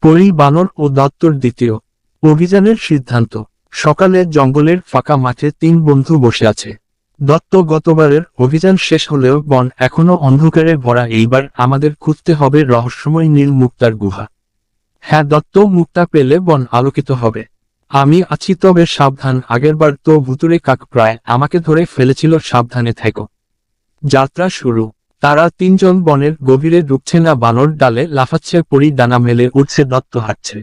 পরী, বানর ও দত্তর দ্বিতীয় অভিযানের সিদ্ধান্ত। সকালে জঙ্গলের ফাঁকা মাঠে তিন বন্ধু বসে আছে। দত্ত, গতবারের অভিযান শেষ হলেও বন এখনো অন্ধকারে ভরা। এইবার আমাদের খুঁজতে হবে রহস্যময় নীল মুক্তার গুহা। হ্যাঁ দত্ত, মুক্তা পেলে বন আলোকিত হবে। আমি আছি, তবে সাবধান। আগেরবার তো ভুতুড়ে কাক প্রায় আমাকে ধরে ফেলেছিল। সাবধানে থেকো। যাত্রা শুরু। তারা তিনজন বনের গভীরে ঢুকছে না। বানর ডালে লাফাচ্ছে, পরী ডানা মেলে উঠছে, দত্ত হাঁটছে।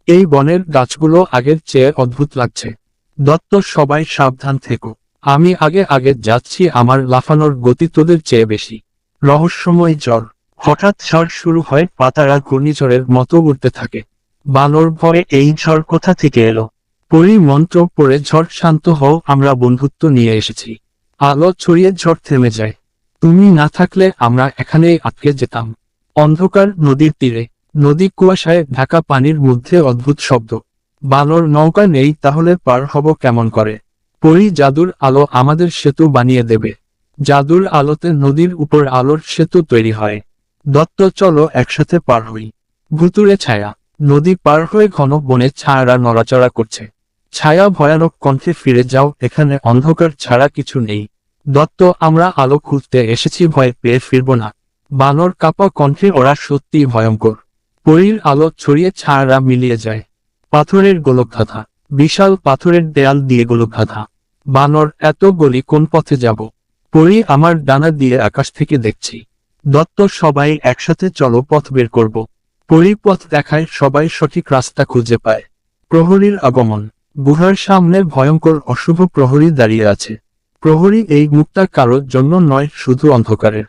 এই বনের গাছগুলো আগের চেয়ে অদ্ভুত লাগছে। দত্ত, সবাই সাবধান থেকো। আমি আগে আগে যাচ্ছি, আমার লাফানোর গতি তোদের চেয়ে বেশি। রহস্যময় ঝড়। হঠাৎ ঝড় শুরু হয়, পাতারা ঘূর্ণিঝড়ের মতো উঠতে থাকে। বানর ভয়ে, এই ঝড় কোথা থেকে এলো? পরী মন্ত্র পড়ে, ঝড় শান্ত হও, আমরা বন্ধুত্ব নিয়ে এসেছি। আলো ছড়িয়ে ঝড় থেমে যায়। তুমি না থাকলে আমরা এখানেই আটকে যেতাম। অন্ধকার নদীর তীরে। নদী কুয়াশায় ঢাকা, পানির মধ্যে অদ্ভুত শব্দ। বানর, নৌকা নেই, তাহলে পার হব কেমন করে? পরী, জাদুর আলো আমাদের সেতু বানিয়ে দেবে। জাদুর আলোতে নদীর উপর আলোর সেতু তৈরি হয়। দত্ত, চলো একসাথে পার হই। ভুতুড়ে ছায়া। নদী পার হয়ে ঘন বনে ছায়ারা নড়াচড়া করছে। ছায়া ভয়ানক কণ্ঠে, ফিরে যাও, এখানে অন্ধকার ছাড়া কিছু নেই। দত্ত, আমরা আলো খুঁজতে এসেছি, ভয় পেয়ে ফিরব না। বানর কাঁপা কণ্ঠে, ওরা সত্যিই ভয়ঙ্কর। পরীর আলো ছড়িয়ে ছায়ারা মিলিয়ে যায়। পাথরের গোলকধাঁধা। বিশাল পাথরের দেয়াল দিয়ে গোলকধাঁধা। বানর, এত গলি কোন পথে যাব? পরী, আমার ডানা দিয়ে আকাশ থেকে দেখছি। দত্ত, সবাই একসাথে চলো, পথ বের করব। পরী পথ দেখায়, সবাই সঠিক রাস্তা খুঁজে পায়। প্রহরীর আগমন। গুহার সামনে ভয়ঙ্কর অশুভ প্রহরী দাঁড়িয়ে আছে। প্রহরী, এই মুক্তা কারোর জন্য নয়, শুধু অন্ধকারের।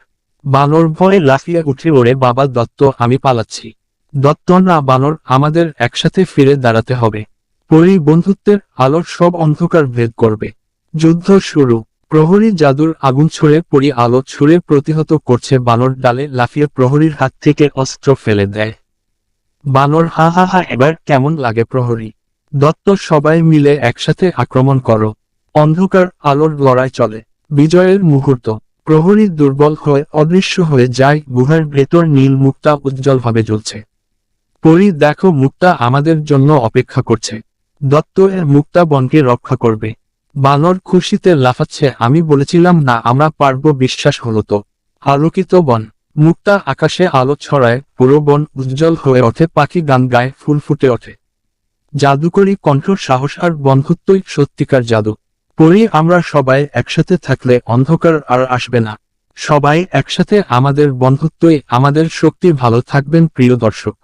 বানর ভয়ে লাফিয়ে উঠে, ওরে বাবা দত্ত, আমি পালাচ্ছি। দত্ত, না বানর, আমাদের একসাথে ফিরে দাঁড়াতে হবে। পরী, বন্ধুত্বের আলোর সব অন্ধকার ভেদ করবে। যুদ্ধ শুরু। প্রহরী জাদুর আগুন ছুঁড়ে পরী আলো ছুঁড়ে প্রতিহত করছে। বানর ডালে লাফিয়ে প্রহরীর হাত থেকে অস্ত্র ফেলে দেয়। বানর, হা হা হা, এবার কেমন লাগে প্রহরী? দত্ত, সবাই মিলে একসাথে আক্রমণ করো। অন্ধকার আলোর লড়াই চলে। বিজয়ের মুহূর্ত। প্রহরী দুর্বল হয়ে অদৃশ্য হয়ে যায়। গুহার ভেতর নীল মুক্তা উজ্জ্বলভাবে জ্বলছে। পরী, দেখো, মুক্তা আমাদের জন্য অপেক্ষা করছে। দত্ত, এর মুক্তা বনকে রক্ষা করবে। বানর খুশিতে লাফাচ্ছে, আমি বলেছিলাম না আমরা পারব, বিশ্বাস হলো তো। আলোকিত বন। মুক্তা আকাশে আলো ছড়ায়, পুরো বন উজ্জ্বল হয়ে ওঠে, পাখি গান গায়, ফুল ফুটে ওঠে। জাদুকরী কণ্ঠ, সাহস আর বন্ধুত্বই সত্যিকার জাদু। পরী, আমরা সবাই একসাথে থাকলে অন্ধকার আর আসবে না। সবাই একসাথে, আমাদের বন্ধুত্বই আমাদের শক্তি। ভালো থাকবেন প্রিয় দর্শক।